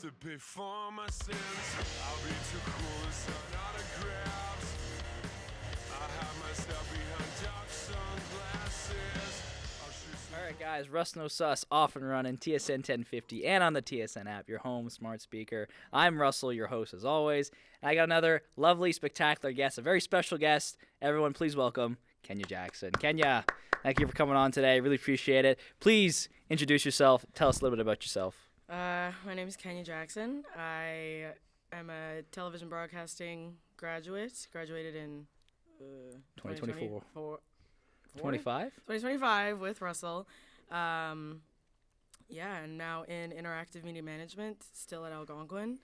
to pay for my sins. I'll be too cool to sign autographs. I have myself behind dark sunglasses. All right, guys, Russ No Sus off and running, TSN 1050 and on the TSN app, your home smart speaker. I'm Russell, your host as always. And I got another lovely, spectacular guest, a very special guest. Everyone, please welcome Kenya Jackson. Kenya, thank you for coming on today. Really appreciate it. Please introduce yourself. Tell us a little bit about yourself. My name is Kenya Jackson. I am a television broadcasting graduate. Graduated in 2024. 25? 2025 with Russell. And now in interactive media management, still at Algonquin.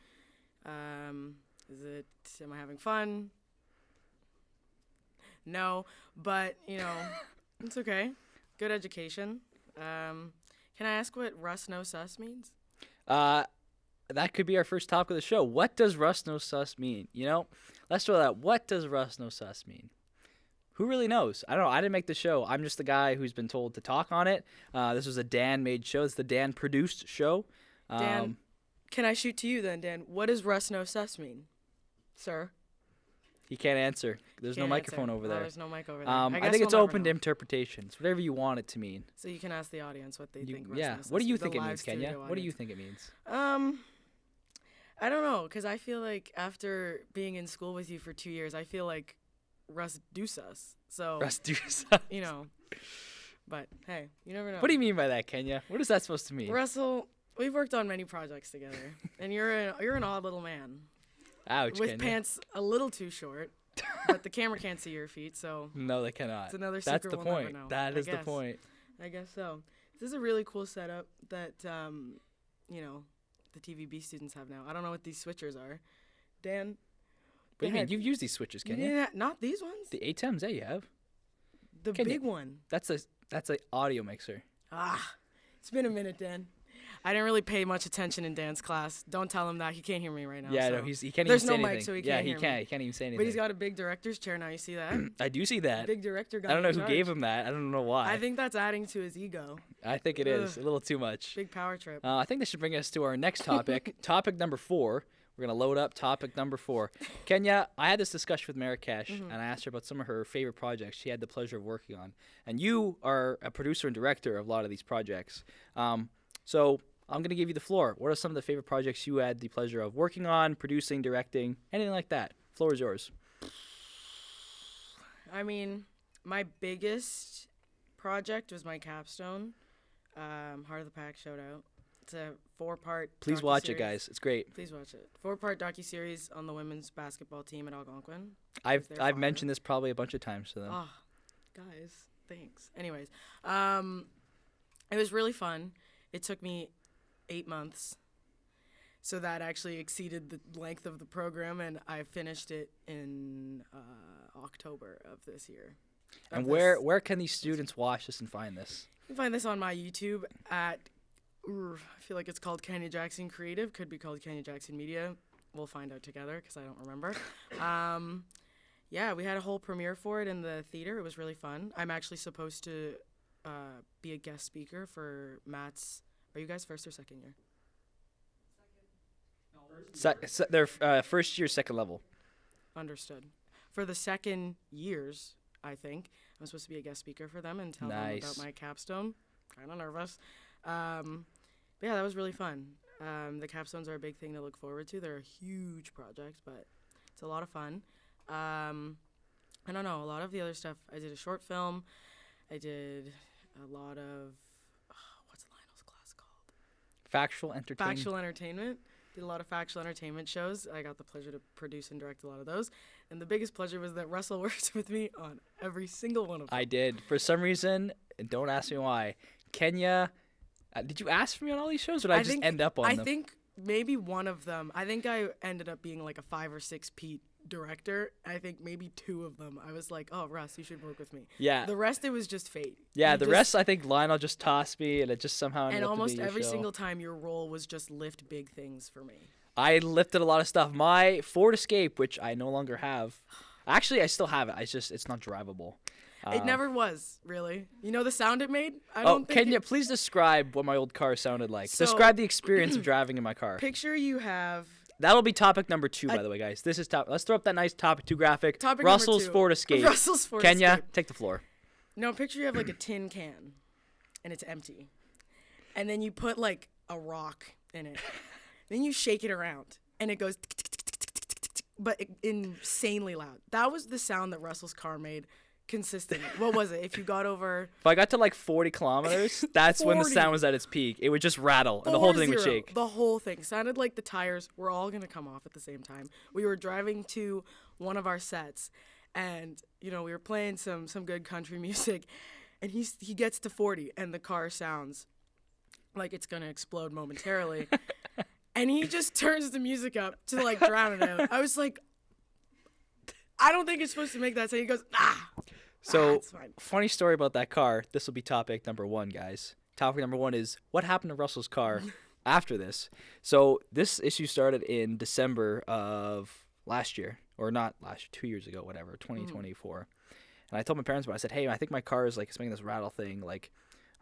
Am I having fun? No, but, it's okay. Good education. Can I ask what Russ No Sus means? That could be our first topic of the show. What does Russ No Sus mean? Let's throw that. What does Russ No Sus mean? Who really knows? I don't know. I didn't make the show. I'm just the guy who's been told to talk on it. This was a Dan-made show. It's the Dan-produced show. Dan, can I shoot to you then, Dan? What does Russ No Sus mean, sir? He can't answer. There's no microphone over there. There's no mic over there. I think it's open to interpretation. It's whatever you want it to mean. So you can ask the audience what they think. Russ No Sus What do you think the it means, live Kenya? studio What do you audience. think it means? I don't know, because I feel like after being in school with you for 2 years, I feel like Russ do sus. So Russ do sus. But hey, you never know. What do you mean by that, Kenya? What is that supposed to mean? Russell, we've worked on many projects together, and you're an odd little man. Ouch, with Kenya. Pants a little too short, but the camera can't see your feet, so No, they cannot. it's another That's secret the we'll point. never know. That I is the guess. point. I guess so. This is a really cool setup that the TVB students have now. I don't know what these switchers are. Dan, What do you go mean? ahead. You've used these switches, Kenya. Yeah, not these ones. The ATEMs, you have. The Kenya. big one. That's a audio mixer. It's been a minute, Dan. I didn't really pay much attention in Dan's class. Don't tell him that. He can't hear me right now. Yeah, so. no, he can't There's even say no anything. mic, so he yeah, can't he hear can't. me. He can't even say anything. But he's got a big director's chair now. You see that? I do see that. Big director guy. I don't know in who charge. gave him that. I don't know why. I think that's adding to his ego. I think it is a little too much. Big power trip. I think this should bring us to our next topic. Topic number 4. We're going to load up topic number 4. Kenya, I had this discussion with Marrakesh, and I asked her about some of her favorite projects she had the pleasure of working on. And you are a producer and director of a lot of these projects. So I'm going to give you the floor. What are some of the favorite projects you had the pleasure of working on, producing, directing, anything like that? Floor is yours. I mean, my biggest project was my capstone. Heart of the Pack shout out. It's a 4-part. Please watch it, docuseries. guys. It's great. Please watch it. 4-part docuseries on the women's basketball team at Algonquin. I've They're mentioned this probably a bunch of times to them. Oh, guys, thanks. Anyways, it was really fun. It took me 8 months, so that actually exceeded the length of the program, and I finished it in October of this year. And where can these students watch this and find this? You can find this on my YouTube at, I feel like it's called Kenya Jackson Creative. Could be called Kenya Jackson Media. We'll find out together because I don't remember. Yeah, we had a whole premiere for it in the theater. It was really fun. I'm actually supposed to be a guest speaker for Matt's. Are you guys first or second year? They're first year, second level. Understood. For the second years, I think, I'm supposed to be a guest speaker for them and tell them about my capstone. Kind of nervous. But yeah, that was really fun. The capstones are a big thing to look forward to. They're a huge project, but it's a lot of fun. I don't know, a lot of the other stuff. I did a short film. I did a lot of, what's Lionel's class called? Factual entertainment. Factual entertainment. Did a lot of factual entertainment shows. I got the pleasure to produce and direct a lot of those. And the biggest pleasure was that Russell worked with me on every single one of them. I did. For some reason, and don't ask me why, Kenya, did you ask for me on all these shows, or did I just end up on them? I think maybe one of them. I think I ended up being like a 5 or 6 Pete director. I think maybe 2 of them. I was like, oh, Russ, you should work with me. Yeah. The rest, it was just fate. Yeah, the rest, I think Lionel just tossed me, and it just somehow ended And up to almost be your every show. single time, your role was just lift big things for me. I lifted a lot of stuff. My Ford Escape, which I no longer have. Actually, I still have it. It's not drivable. It never was, really. You know the sound it made? I Oh, don't think can you please describe what my old car sounded like? So- Describe the experience of driving in my car. Picture you have That'll be topic number 2, by the way, guys. This is Let's throw up that nice topic 2 graphic. Topic Russell's number 2. Ford Escape. Russell's Ford Kenya, Escape. take the floor. No, picture you have like a tin can, and it's empty. And then you put like a rock in it. Then you shake it around, and it goes tick, tick, tick, tick, tick, tick, tick, tick, but insanely loud. That was the sound that Russell's car made consistently. What was it? If you got over If I got to like 40 kilometers, that's when the 40. sound was at its peak. It would just rattle, and the whole thing would 4-0, shake. The whole thing sounded like the tires were all gonna come off at the same time. We were driving to one of our sets, and you know we were playing some good country music, and he gets to 40, and the car sounds like it's gonna explode momentarily, and he just turns the music up to like drown it out. I was like, I don't think it's supposed to make that sound. He goes, So, it's fine. funny story about that car. This will be topic number 1, guys. Topic number 1 is what happened to Russell's car after this. So, this issue started in December of last year, or not last year, 2 years ago, whatever, 2024. And I told my parents about it. I said, hey, I think my car is like, it's making this rattle thing. Like,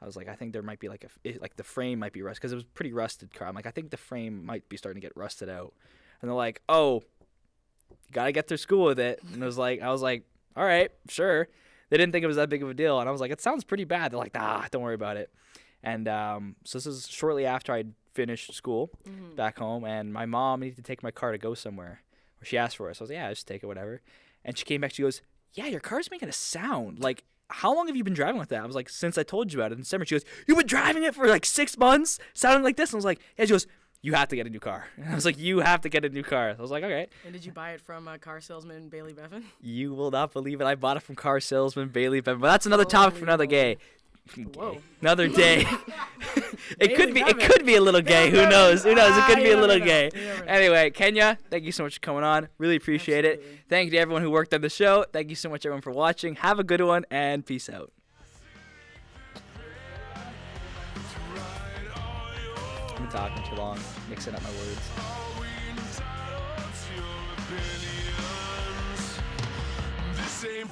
I was like, I think there might be like the frame might be rusted, because it was a pretty rusted car. I'm like, I think the frame might be starting to get rusted out. And they're like, oh, you gotta get through school with it. And I was like, all right, sure. They didn't think it was that big of a deal, and I was like, it sounds pretty bad. They're like, don't worry about it. And so this is shortly after I'd finished school back home, and my mom needed to take my car to go somewhere, or she asked for it. So I was like, yeah, just take it, whatever. And she came back, she goes, yeah, your car's making a sound. Like, how long have you been driving like that? I was like, since I told you about it in December. She goes, you've been driving it for like 6 months, sounding like this? And I was like, yeah. She goes, you have to get a new car. And I was like, you have to get a new car. I was like, okay. And did you buy it from car salesman Bailey Bevan? You will not believe it. I bought it from car salesman Bailey Bevan. But that's another topic for another day. Whoa. Another day. It could be. It Bevan. could be a little gay. Who knows? Who knows? It could be a little gay. You never know. Anyway, Kenya, thank you so much for coming on. Really appreciate it. Absolutely. Thank you to everyone who worked on the show. Thank you so much, everyone, for watching. Have a good one, and peace out. I've been talking too long, mixing up my words. Are we entitled to opinions? This ain't